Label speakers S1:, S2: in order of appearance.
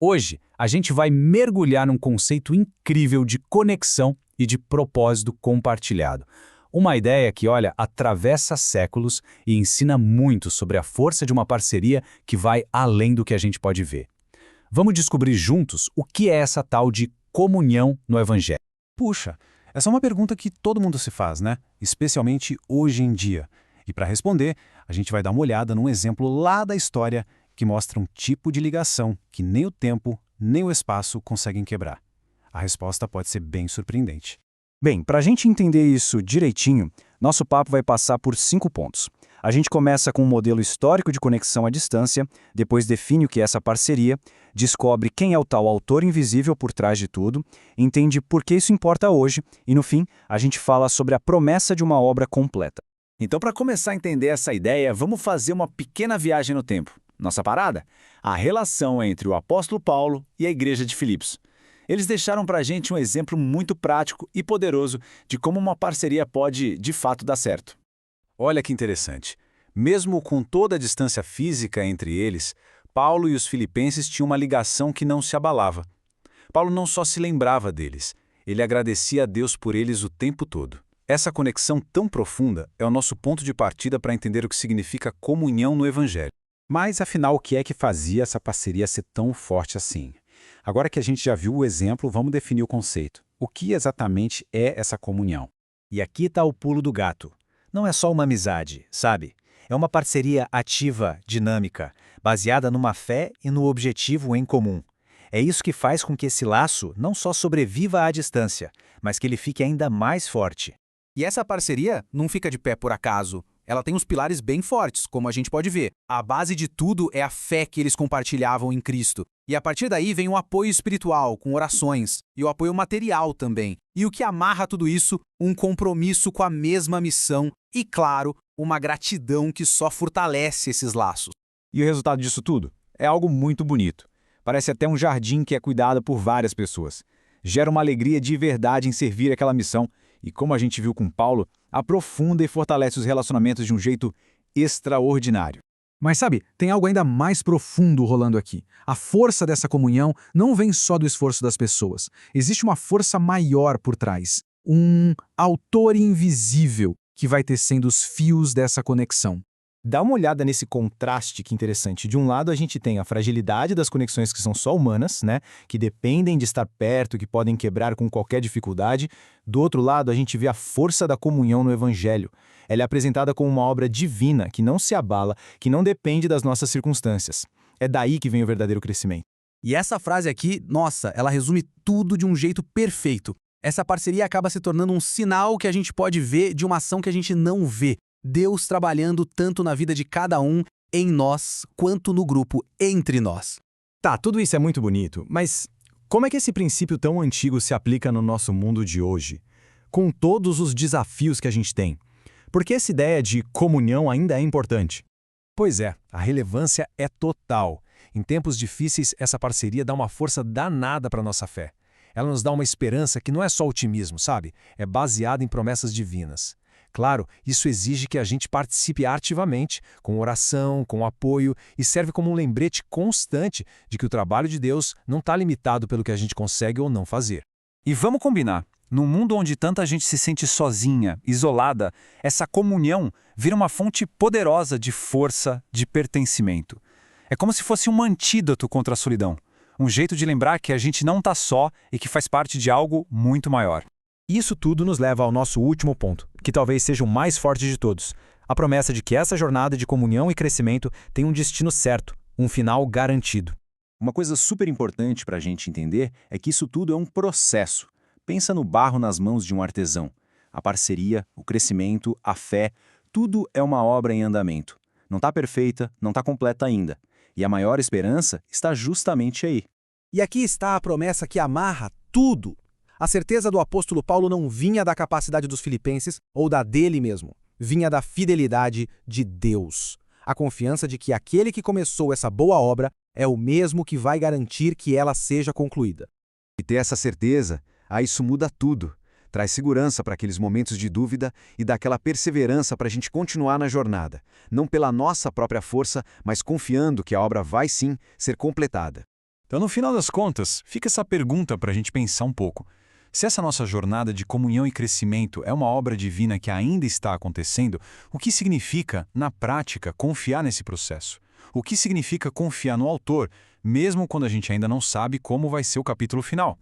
S1: Hoje, a gente vai mergulhar num conceito incrível de conexão e de propósito compartilhado. Uma ideia que, olha, atravessa séculos e ensina muito sobre a força de uma parceria que vai além do que a gente pode ver. Vamos descobrir juntos o que é essa tal de comunhão no Evangelho.
S2: Puxa, essa é uma pergunta que todo mundo se faz, né? Especialmente hoje em dia. E para responder, a gente vai dar uma olhada num exemplo lá da história que mostra um tipo de ligação que nem o tempo, nem o espaço conseguem quebrar. A resposta pode ser bem surpreendente.
S3: Bem, para a gente entender isso direitinho, nosso papo vai passar por 5 pontos. A gente começa com um modelo histórico de conexão à distância, depois define o que é essa parceria, descobre quem é o tal autor invisível por trás de tudo, entende por que isso importa hoje e, no fim, a gente fala sobre a promessa de uma obra completa.
S4: Então, para começar a entender essa ideia, vamos fazer uma pequena viagem no tempo. Nossa parada? A relação entre o apóstolo Paulo e a igreja de Filipos. Eles deixaram para a gente um exemplo muito prático e poderoso de como uma parceria pode, de fato, dar certo.
S2: Olha que interessante. Mesmo com toda a distância física entre eles, Paulo e os filipenses tinham uma ligação que não se abalava. Paulo não só se lembrava deles, ele agradecia a Deus por eles o tempo todo. Essa conexão tão profunda é o nosso ponto de partida para entender o que significa comunhão no Evangelho.
S5: Mas, afinal, o que é que fazia essa parceria ser tão forte assim? Agora que a gente já viu o exemplo, vamos definir o conceito. O que exatamente é essa comunhão?
S6: E aqui está o pulo do gato. Não é só uma amizade, sabe? É uma parceria ativa, dinâmica, baseada numa fé e no objetivo em comum. É isso que faz com que esse laço não só sobreviva à distância, mas que ele fique ainda mais forte.
S7: E essa parceria não fica de pé por acaso. Ela tem uns pilares bem fortes, como a gente pode ver. A base de tudo é a fé que eles compartilhavam em Cristo. E a partir daí vem o apoio espiritual, com orações, e o apoio material também. E o que amarra tudo isso? Um compromisso com a mesma missão e, claro, uma gratidão que só fortalece esses laços.
S5: E o resultado disso tudo? É algo muito bonito. Parece até um jardim que é cuidado por várias pessoas. Gera uma alegria de verdade em servir aquela missão e, como a gente viu com Paulo, aprofunda e fortalece os relacionamentos de um jeito extraordinário.
S8: Mas sabe, tem algo ainda mais profundo rolando aqui. A força dessa comunhão não vem só do esforço das pessoas. Existe uma força maior por trás. Um autor invisível que vai tecendo os fios dessa conexão.
S6: Dá uma olhada nesse contraste que interessante. De um lado, a gente tem a fragilidade das conexões que são só humanas, né? Que dependem de estar perto, que podem quebrar com qualquer dificuldade. Do outro lado, a gente vê a força da comunhão no Evangelho. Ela é apresentada como uma obra divina, que não se abala, que não depende das nossas circunstâncias. É daí que vem o verdadeiro crescimento.
S7: E essa frase aqui, nossa, ela resume tudo de um jeito perfeito. Essa parceria acaba se tornando um sinal que a gente pode ver de uma ação que a gente não vê. Deus trabalhando tanto na vida de cada um, em nós, quanto no grupo, entre nós.
S3: Tá, tudo isso é muito bonito, mas como é que esse princípio tão antigo se aplica no nosso mundo de hoje? Com todos os desafios que a gente tem. Porque essa ideia de comunhão ainda é importante.
S2: Pois é, a relevância é total. Em tempos difíceis, essa parceria dá uma força danada para a nossa fé. Ela nos dá uma esperança que não é só otimismo, sabe? É baseada em promessas divinas. Claro, isso exige que a gente participe ativamente, com oração, com apoio, e serve como um lembrete constante de que o trabalho de Deus não está limitado pelo que a gente consegue ou não fazer.
S3: E vamos combinar, num mundo onde tanta gente se sente sozinha, isolada, essa comunhão vira uma fonte poderosa de força, de pertencimento. É como se fosse um antídoto contra a solidão, um jeito de lembrar que a gente não está só e que faz parte de algo muito maior.
S6: Isso tudo nos leva ao nosso último ponto, que talvez seja o mais forte de todos. A promessa de que essa jornada de comunhão e crescimento tem um destino certo, um final garantido.
S4: Uma coisa super importante para a gente entender é que isso tudo é um processo. Pensa no barro nas mãos de um artesão. A parceria, o crescimento, a fé, tudo é uma obra em andamento. Não está perfeita, não está completa ainda. E a maior esperança está justamente aí.
S7: E aqui está a promessa que amarra tudo. A certeza do apóstolo Paulo não vinha da capacidade dos filipenses ou da dele mesmo. Vinha da fidelidade de Deus. A confiança de que aquele que começou essa boa obra é o mesmo que vai garantir que ela seja concluída.
S9: E ter essa certeza, isso muda tudo. Traz segurança para aqueles momentos de dúvida e dá aquela perseverança para a gente continuar na jornada. Não pela nossa própria força, mas confiando que a obra vai sim ser completada.
S2: Então, no final das contas, fica essa pergunta para a gente pensar um pouco. Se essa nossa jornada de comunhão e crescimento é uma obra divina que ainda está acontecendo, o que significa, na prática, confiar nesse processo? O que significa confiar no autor, mesmo quando a gente ainda não sabe como vai ser o capítulo final?